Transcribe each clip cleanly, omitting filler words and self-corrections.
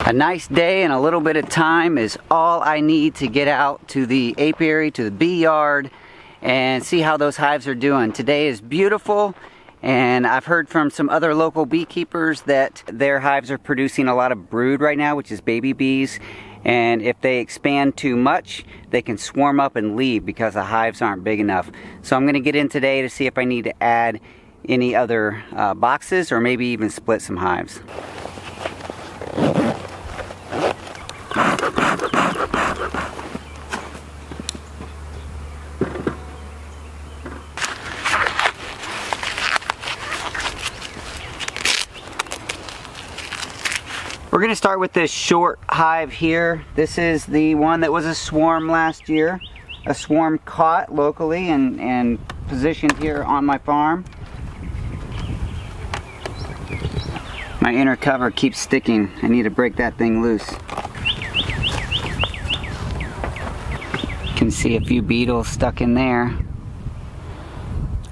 A nice day and a little bit of time is all I need to get out to the apiary, to the bee yard, and see how those hives are doing. Today is beautiful, and I've heard from some other local beekeepers that their hives are producing a lot of brood right now, which is baby bees. And if they expand too much, they can swarm up and leave because the hives aren't big enough. So I'm going to get in today to see if I need to add any other boxes or maybe even split some hives. We're going to start with this short hive here. This is the one that was a swarm last year. A swarm caught locally and positioned here on my farm. My inner cover keeps sticking. I need to break that thing loose. You can see a few beetles stuck in there.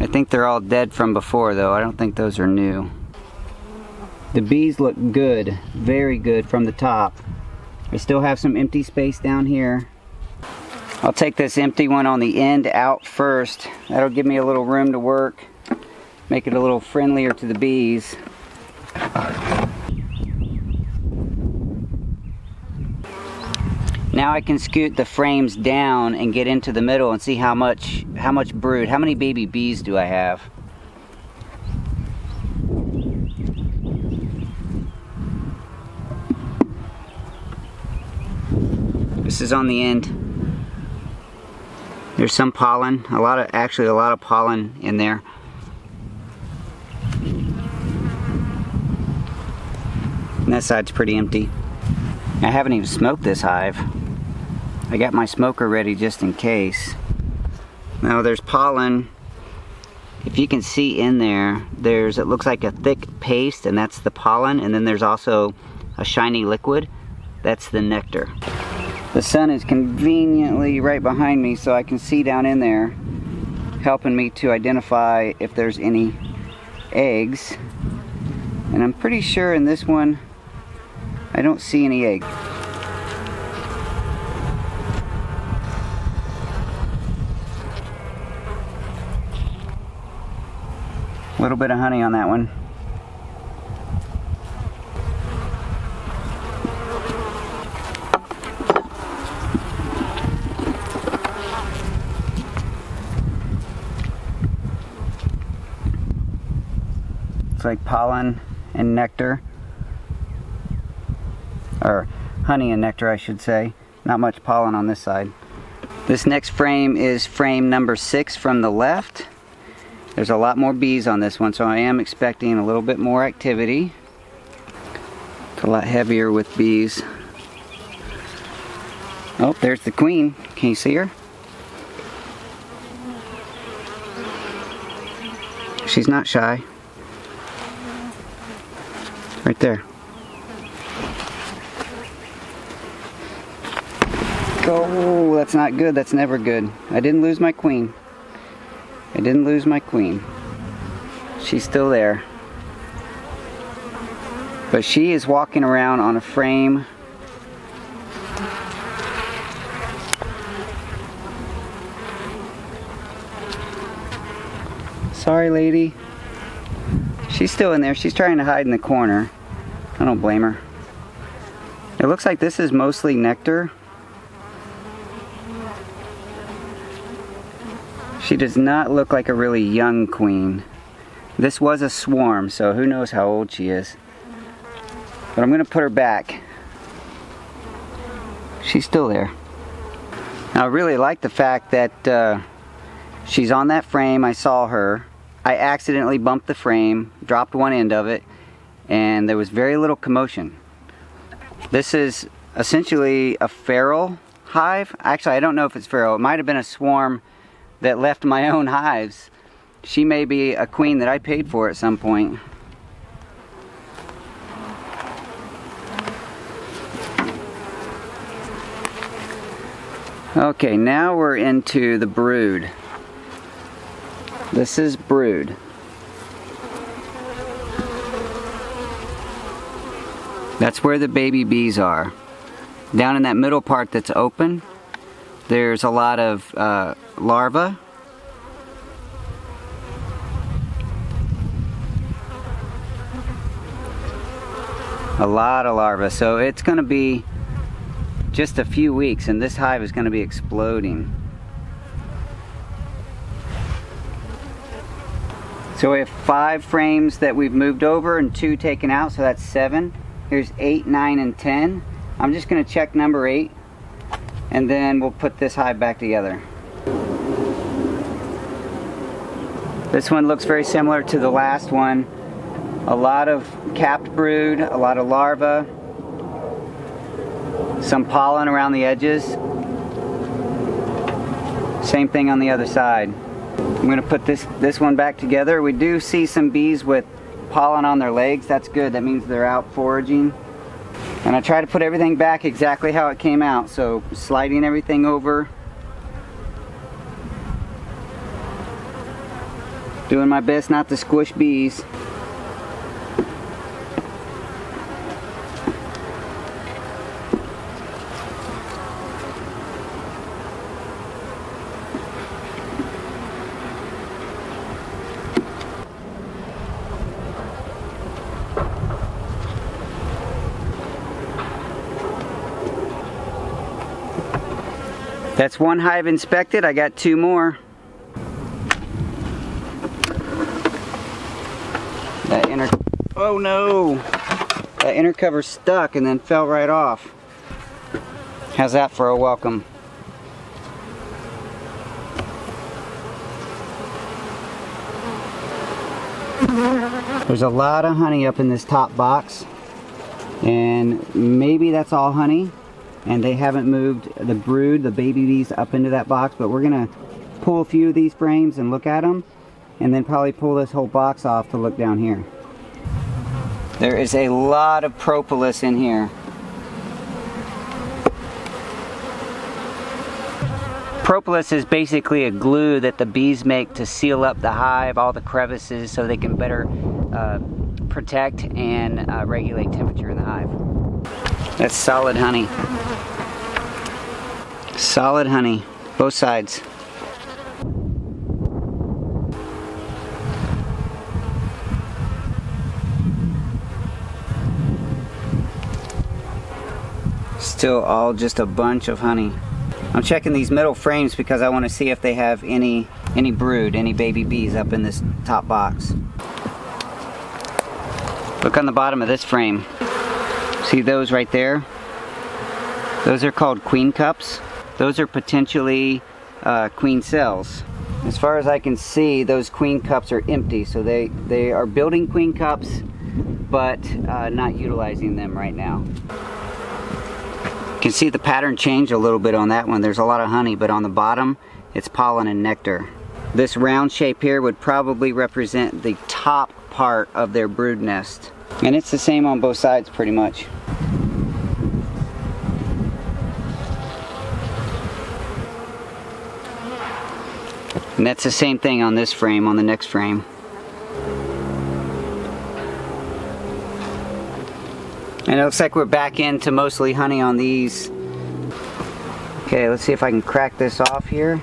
I think they're all dead from before though. I don't think those are new. The bees look good, very good from the top. I still have some empty space down here. I'll take this empty one on the end out first. That'll give me a little room to work, make it a little friendlier to the bees. Now I can scoot the frames down and get into the middle and see how much brood, how many baby bees do I have. This is on the end. There's some pollen, actually a lot of pollen in there. And that side's pretty empty. I haven't even smoked this hive. I got my smoker ready just in case. Now there's pollen. If you can see in there, it looks like a thick paste, and that's the pollen, and then there's also a shiny liquid. That's the nectar. The sun is conveniently right behind me, so I can see down in there, helping me to identify if there's any eggs. And I'm pretty sure in this one, I don't see any eggs. A little bit of honey on that one. Like pollen and nectar, or honey and nectar I should say. Not much pollen on this side. This next frame is frame number 6 from the left. There's a lot more bees on this one, so I am expecting a little bit more activity. It's a lot heavier with bees. Oh, there's the queen. Can you see her? She's not shy. Right there. Oh, that's not good. That's never good. I didn't lose my queen. I didn't lose my queen. She's still there. But she is walking around on a frame. Sorry, lady. She's still in there. She's trying to hide in the corner. I don't blame her. It looks like this is mostly nectar. She does not look like a really young queen. This was a swarm, so who knows how old she is. But I'm going to put her back. She's still there. Now, I really like the fact that she's on that frame. I saw her. I accidentally bumped the frame, dropped one end of it, and there was very little commotion. This is essentially a feral hive. Actually, I don't know if it's feral. It might have been a swarm that left my own hives. She may be a queen that I paid for at some point. Okay, now we're into the brood. This is brood. That's where the baby bees are. Down in that middle part that's open, there's a lot of larvae. A lot of larvae. So it's going to be just a few weeks and this hive is going to be exploding. So we have 5 frames that we've moved over and 2 taken out, so that's 7. Here's 8, 9, and 10. I'm just going to check number 8 and then we'll put this hive back together. This one looks very similar to the last one. A lot of capped brood, a lot of larvae, some pollen around the edges. Same thing on the other side. I'm going to put this one back together. We do see some bees with pollen on their legs. That's good. That means they're out foraging. And I try to put everything back exactly how it came out. So sliding everything over. Doing my best not to squish bees. That's one hive inspected. I got 2 more. That inner, oh no! That inner cover stuck and then fell right off. How's that for a welcome? There's a lot of honey up in this top box, and maybe that's all honey. And they haven't moved the brood, the baby bees, up into that box, but we're gonna pull a few of these frames and look at them, and then probably pull this whole box off to look down here. There is a lot of propolis in here. Propolis is basically a glue that the bees make to seal up the hive, all the crevices, so they can better protect and regulate temperature in the hive. That's solid honey. Solid honey, both sides. Still all just a bunch of honey. I'm checking these middle frames because I want to see if they have any brood, any baby bees up in this top box. Look on the bottom of this frame. See those right there? Those are called queen cups. Those are potentially queen cells. As far as I can see, those queen cups are empty, so they are building queen cups, but not utilizing them right now. You can see the pattern change a little bit on that one. There's a lot of honey, but on the bottom, it's pollen and nectar. This round shape here would probably represent the top part of their brood nest. And it's the same on both sides pretty much. And that's the same thing on this frame, on the next frame. And it looks like we're back into mostly honey on these. Okay, let's see if I can crack this off here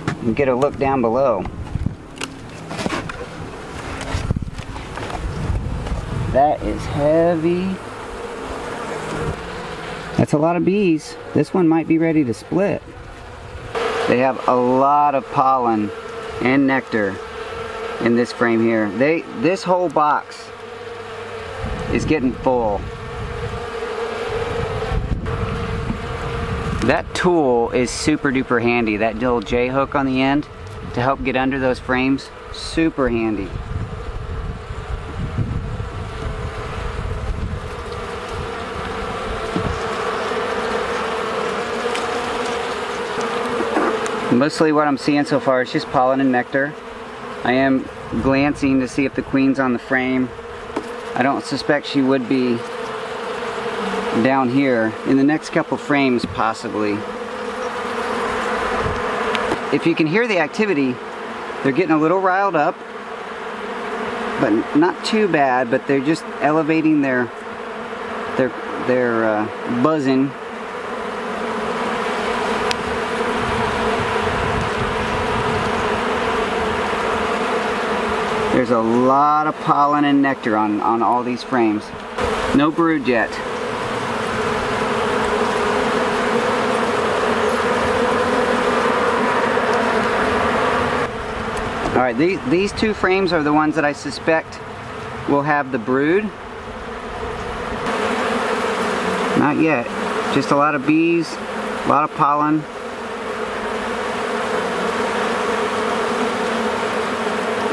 and get a look down below. That is heavy. That's a lot of bees. This one might be ready to split. They have a lot of pollen and nectar in this frame here. This whole box is getting full. That tool is super duper handy. That little J hook on the end to help get under those frames, super handy. Mostly what I'm seeing so far is just pollen and nectar. I am glancing to see if the queen's on the frame. I don't suspect she would be down here. In the next couple frames, possibly. If you can hear the activity, they're getting a little riled up, but not too bad, but they're just elevating their They're buzzing. There's a lot of pollen and nectar on all these frames. No brood yet. Alright, these two frames are the ones that I suspect will have the brood. Not yet. Just a lot of bees, a lot of pollen.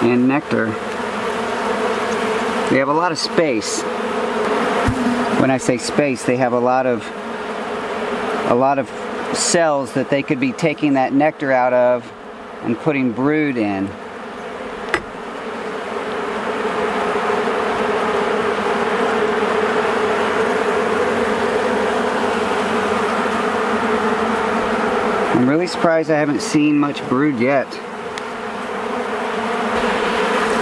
And nectar. They have a lot of space. When I say space, they have a lot of cells that they could be taking that nectar out of and putting brood in. I'm really surprised I haven't seen much brood yet.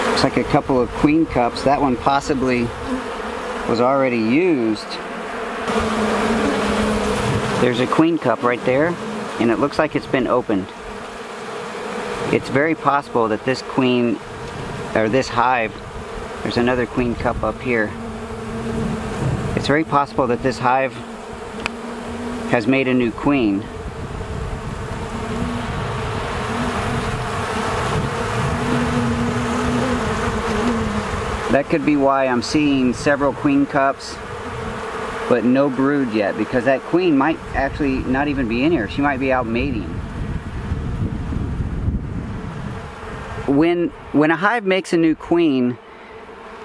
Looks like a couple of queen cups. That one possibly was already used. There's a queen cup right there, and it looks like it's been opened. It's very possible that this queen, or this hive, there's another queen cup up here. It's very possible that this hive has made a new queen. That could be why I'm seeing several queen cups, but no brood yet, because that queen might actually not even be in here. She might be out mating. When a hive makes a new queen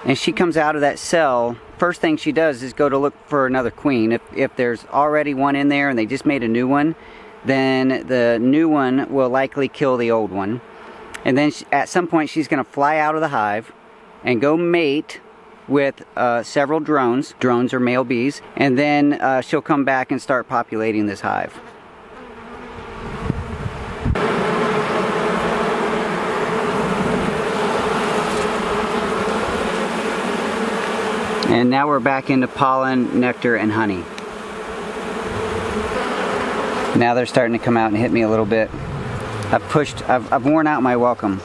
and she comes out of that cell, first thing she does is go to look for another queen. If there's already one in there and they just made a new one, then the new one will likely kill the old one. And then at some point she's going to fly out of the hive and go mate with several drones. Drones are male bees. And then she'll come back and start populating this hive. And now we're back into pollen, nectar, and honey. Now they're starting to come out and hit me a little bit. I've worn out my welcome.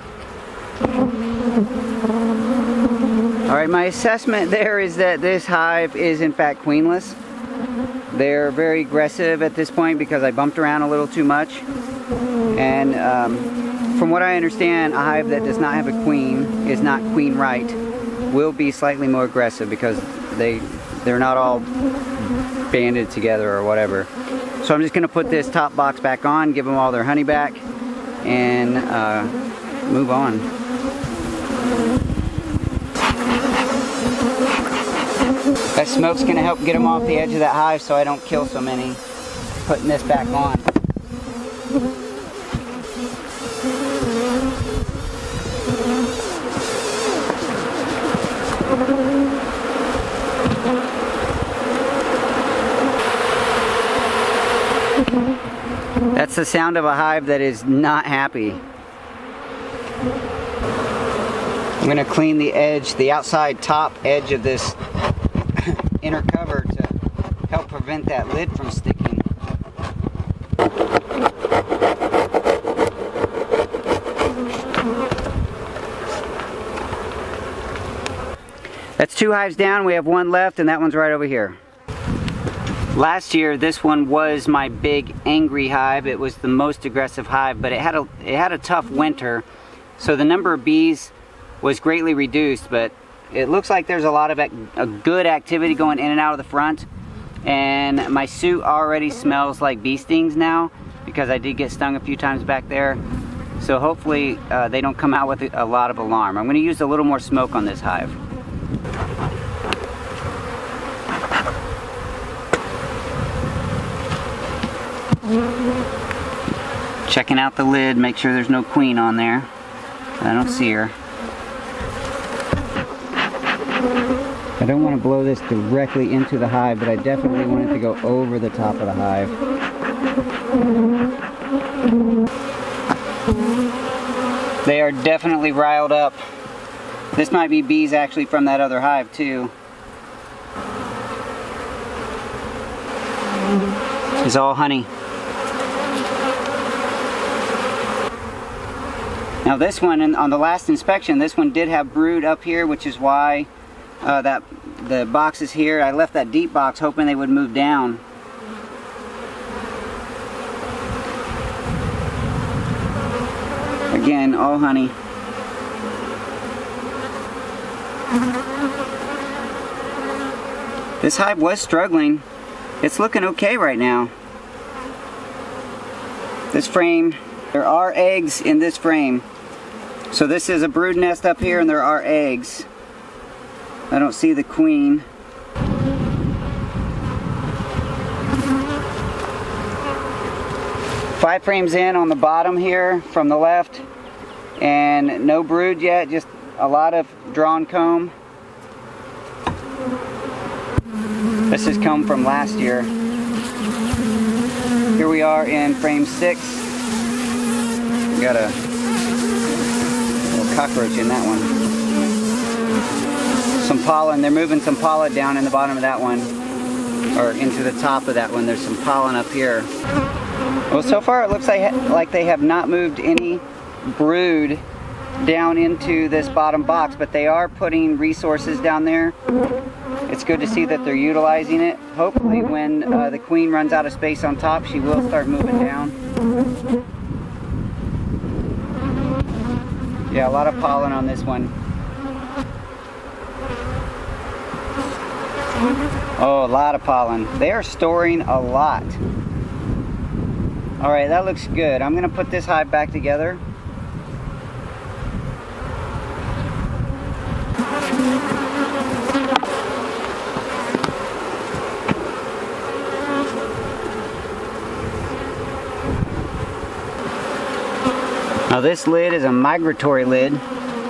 Alright, my assessment there is that this hive is in fact queenless. They're very aggressive at this point because I bumped around a little too much. And from what I understand, a hive that does not have a queen, is not queen right, will be slightly more aggressive because they're not all banded together or whatever. So I'm just going to put this top box back on, give them all their honey back, and move on. That smoke's going to help get them off the edge of that hive so I don't kill so many. Putting this back on. That's the sound of a hive that is not happy. I'm going to clean the edge, the outside top edge of this inner cover to help prevent that lid from sticking. That's 2 hives down. We have 1 left, and that one's right over here. Last year, this one was my big angry hive. It was the most aggressive hive, but it had a tough winter, so the number of bees was greatly reduced. But it looks like there's a lot of a good activity going in and out of the front, and my suit already smells like bee stings now because I did get stung a few times back there. So hopefully they don't come out with a lot of alarm. I'm going to use a little more smoke on this hive. Checking out the lid, make sure there's no queen on there. I don't see her. I don't want to blow this directly into the hive, but I definitely want it to go over the top of the hive. They are definitely riled up. This might be bees actually from that other hive too. is all honey. Now this one, on the last inspection, this one did have brood up here, which is why the box is here. I left that deep box hoping they would move down. Again, all honey. This hive was struggling. It's looking okay right now. This frame, there are eggs in this frame. So this is a brood nest up here and there are eggs. I don't see the queen. Five frames in on the bottom here from the left, and no brood yet, just a lot of drawn comb. This is comb from last year. Here we are in frame 6. We got a little cockroach in that one. Some pollen, they're moving some pollen down in the bottom of that one, or into the top of that one. There's some pollen up here. Well, so far it looks like they have not moved any brood down into this bottom box, but they are putting resources down there. It's good to see that they're utilizing it. Hopefully when the queen runs out of space on top, she will start moving down. Yeah, a lot of pollen on this one. Oh, a lot of pollen. They are storing a lot. Alright, that looks good. I'm going to put this hive back together. Now this lid is a migratory lid,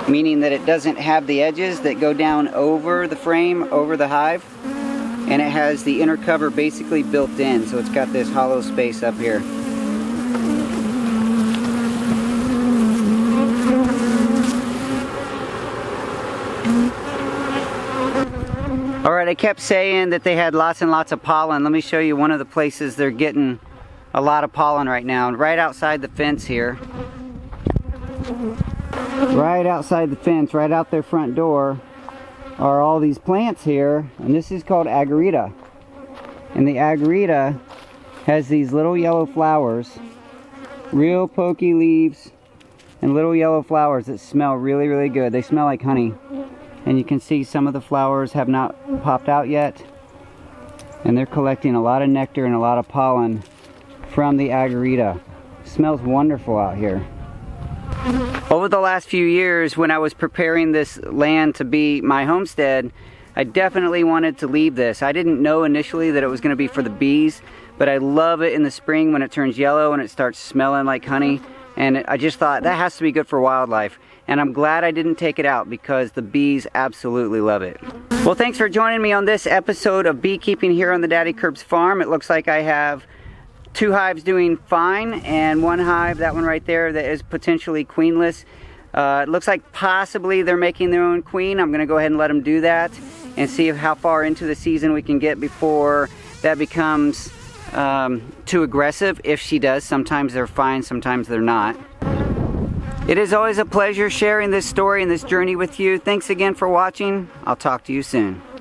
meaning that it doesn't have the edges that go down over the frame, over the hive, and it has the inner cover basically built in, so it's got this hollow space up here. Alright, I kept saying that they had lots and lots of pollen. Let me show you one of the places they're getting a lot of pollen right now. Right outside the fence here. Right outside the fence, right out their front door, are all these plants here. And this is called Agarita. And the Agarita has these little yellow flowers. Real pokey leaves and little yellow flowers that smell really, really good. They smell like honey. And you can see some of the flowers have not popped out yet. And they're collecting a lot of nectar and a lot of pollen from the Agarita. Smells wonderful out here. Over the last few years, when I was preparing this land to be my homestead, I definitely wanted to leave this. I didn't know initially that it was going to be for the bees, but I love it in the spring when it turns yellow and it starts smelling like honey. And I just thought that has to be good for wildlife. And I'm glad I didn't take it out because the bees absolutely love it. Well, thanks for joining me on this episode of beekeeping here on the Daddykirbs Farm. It looks like I have 2 hives doing fine and 1 hive, that one right there, that is potentially queenless. It looks like possibly they're making their own queen. I'm going to go ahead and let them do that and see how far into the season we can get before that becomes too aggressive. If she does, sometimes they're fine, sometimes they're not. It is always a pleasure sharing this story and this journey with you. Thanks again for watching. I'll talk to you soon.